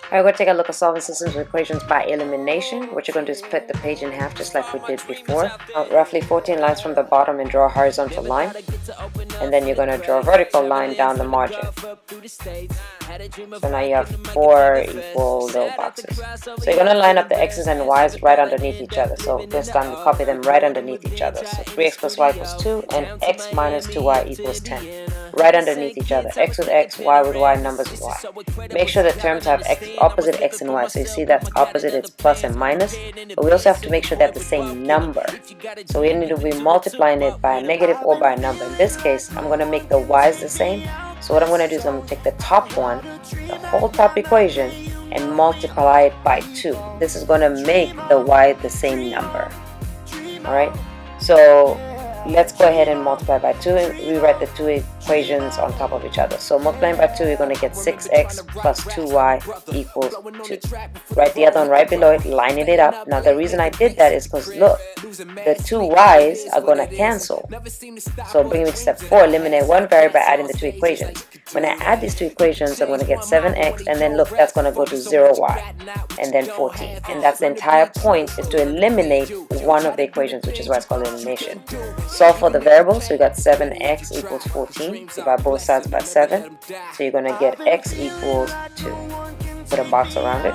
Alright, we're going to take a look at solving systems of equations by elimination. What you're going to do is split the page in half just like we did before. Roughly 14 lines from the bottom and draw a horizontal line. And then you're going to draw a vertical line down the margin. So now you have 4 equal little boxes. So you're going to line up the x's and y's right underneath each other. So this time we copy them right underneath each other. So 3x plus y equals 2 and x minus 2y equals 10. Right underneath each other. X with x, y with y, numbers with y. Make sure the terms have opposite x and y. So you see that's opposite, it's plus and minus. But we also have to make sure they have the same number. So we need to be multiplying it by a negative or by a number. In this case, I'm going to make the y's the same. So what I'm going to do is I'm going to take the top one, the whole top equation, and multiply it by 2. This is going to make the y the same number. Alright, so let's go ahead and multiply by 2 and rewrite the two equations on top of each other. So multiplying by 2, you're going to get 6x plus 2y equals 2. Write the other one right below it, lining it up. Now the reason I did that is because look, the two y's are going to cancel. So bring me to step 4, eliminate one variable by adding the two equations. When I add these two equations, I'm going to get 7x, and then look, that's going to go to 0y, and then 14. And that's the entire point, is to eliminate one of the equations, which is why it's called elimination. Solve for the variable, so you got 7x equals 14. Divide both sides by 7. So you're going to get x equals 2. Put a box around it.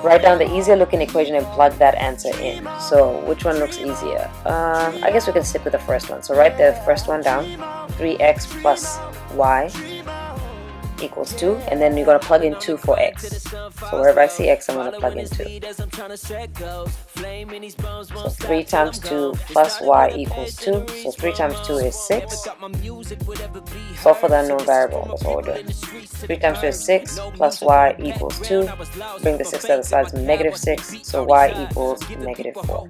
Write down the easier looking equation and plug that answer in. So which one looks easier? I guess we can stick with the first one. So write the first one down. 3x plus y equals 2, and then you're going to plug in 2 for x. So wherever I see x, I'm going to plug in 2. So 3 times 2 plus y equals 2. So 3 times 2 is 6. Solve for the unknown variable. That's what we're doing. 3 times 2 is 6 plus y equals 2. Bring the 6 to the other side, so negative 6. So y equals negative 4.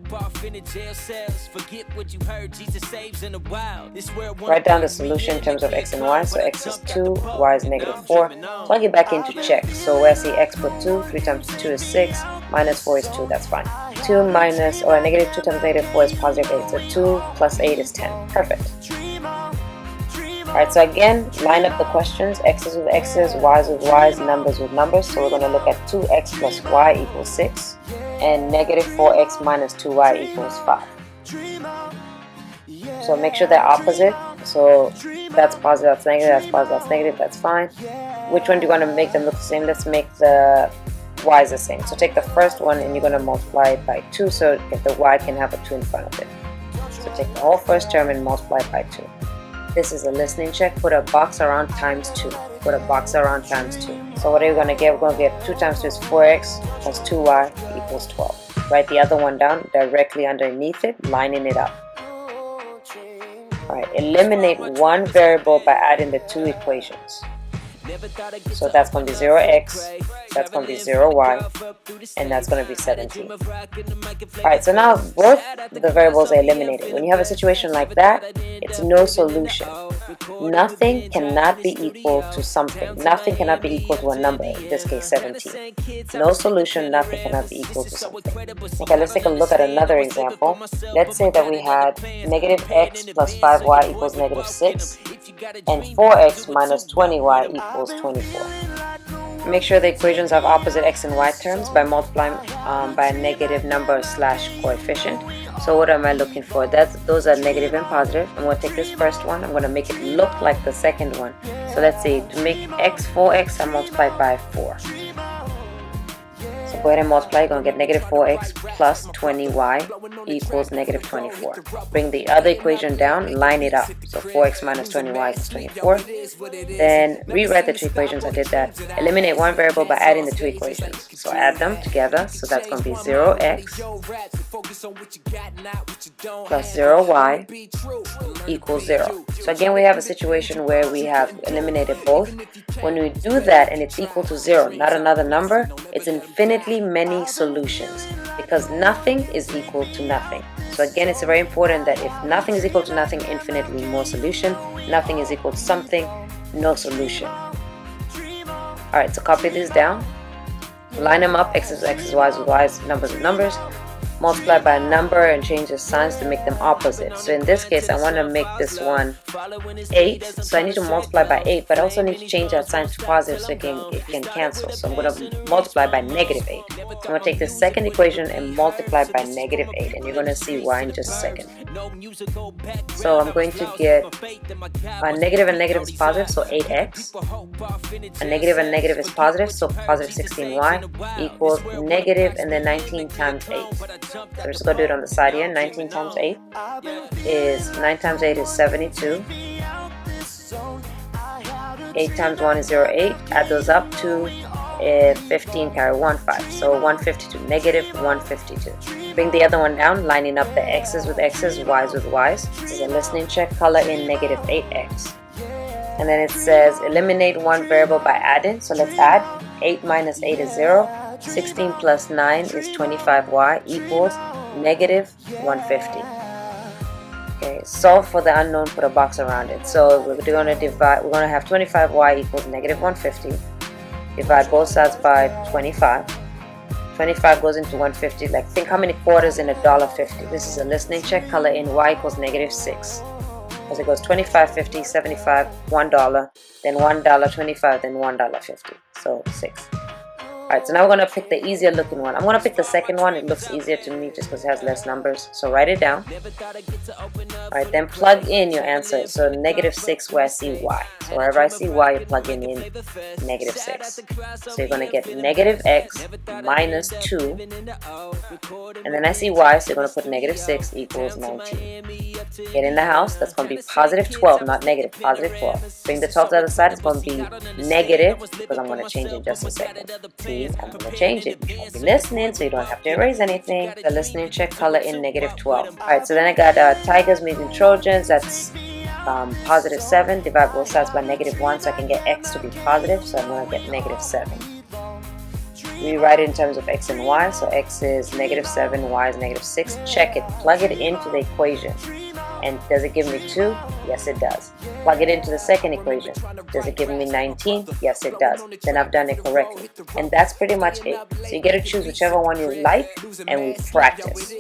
Write down the solution in terms of x and y. So x is 2, y is negative 4. Plug it back into check. So where I see x put 2, 3 times 2 is 6, minus 4 is 2, that's fine. 2 minus, or negative 2 times negative 4 is positive 8, so 2 plus 8 is 10. Perfect. Alright, so again, line up the questions, x's with x's, y's with y's, numbers with numbers. So we're going to look at 2x plus y equals 6, and negative 4x minus 2y equals 5. So make sure they're opposite. So that's positive, that's negative, that's positive, that's negative, that's fine. Which one do you want to make them look the same? Let's make the y's the same. So take the first one and you're going to multiply it by 2 so that the y can have a 2 in front of it. So take the whole first term and multiply it by 2. This is a listening check. Put a box around times 2. Put a box around times 2. So what are you going to get? We're going to get 2 times 2 is 4x plus 2y equals 12. Write the other one down directly underneath it, lining it up. Alright, eliminate one variable by adding the two equations. So that's going to be 0x, that's going to be 0y, and that's going to be 17. Alright, so now both the variables are eliminated. When you have a situation like that, it's no solution. Nothing cannot be equal to something. Nothing cannot be equal to a number, in this case 17. No solution, nothing cannot be equal to something. Okay, let's take a look at another example. Let's say that we had negative x plus 5y equals negative 6, and 4x minus 20y equals 24. Make sure the equations have opposite x and y terms by multiplying by a negative number / coefficient. So what am I looking for? Those are negative and positive. I'm going to take this first one. I'm going to make it look like the second one. So let's see, to make x 4x, I multiply by 4. So go ahead and multiply. You're going to get negative 4x plus 20y equals negative 24. Bring the other equation down, line it up. So 4x minus 20y equals 24. Then rewrite the two equations. I did that. Eliminate one variable by adding the two equations. So add them together. So that's going to be 0x plus 0y equals 0. So again, we have a situation where we have eliminated both. When we do that and it's equal to 0, not another number, it's infinitely many solutions because nothing is equal to nothing. So again, it's very important that if nothing is equal to nothing, infinitely more solution. Nothing is equal to something, no solution. Alright, so copy this down. Line them up, x's with x's, y's with y's, numbers with numbers. multiply by a number and change the signs to make them opposite. So in this case, I want to make this one 8. So I need to multiply by 8, but I also need to change that sign to positive so it can cancel. So I'm going to multiply by negative 8. So I'm going to take the second equation and multiply by negative 8. And you're going to see why in just a second. So I'm going to get a negative and negative is positive, so 8x. A negative and negative is positive, so positive 16y equals negative and then 19 times 8. So we're just going to do it on the side here. 19 times 8 is 9 times 8 is 72. 8 times 1 is 0, 8. Add those up to 15, carry 1, 5. So 152, negative 152. Bring the other one down, lining up the x's with x's, y's with y's. This is a listening check, color in negative 8x. And then it says eliminate one variable by adding. So let's add. 8 minus 8 is 0. 16 plus 9 is 25y equals negative 150. Okay, solve for the unknown, put a box around it. So we're going to divide, we're going to have 25y equals negative 150. Divide both sides by 25. 25 goes into 150. Like, think how many quarters in $1.50. This is a listening check, color in y equals negative 6. Because it goes 25, 50, 75, $1, then $1, 25, then $1.50. So 6. Alright, so now we're going to pick the easier looking one. I'm going to pick the second one. It looks easier to me just because it has less numbers. So write it down. Alright, then plug in your answer. So negative 6 where I see y. So wherever I see y, you're plugging in negative 6. So you're going to get negative x minus 2. And then I see y, so you're going to put negative 6 equals 19. Get in the house. That's going to be positive 12, not negative, positive 12. Bring the 12 to the other side. It's going to be negative, because I'm going to change in just a second. See, I'm going to change it. You should be listening, so you don't have to erase anything. The listening check, color in negative 12. Alright, so then I got tigers meeting Trojans. That's positive 7. Divide both sides by negative 1, so I can get x to be positive. So I'm going to get negative 7. Rewrite it in terms of x and y. So x is negative 7, y is negative 6. Check it. Plug it into the equation. And does it give me 2? Yes, it does. Plug it into the second equation. Does it give me 19? Yes, it does. Then I've done it correctly. And that's pretty much it. So you get to choose whichever one you like, and we practice.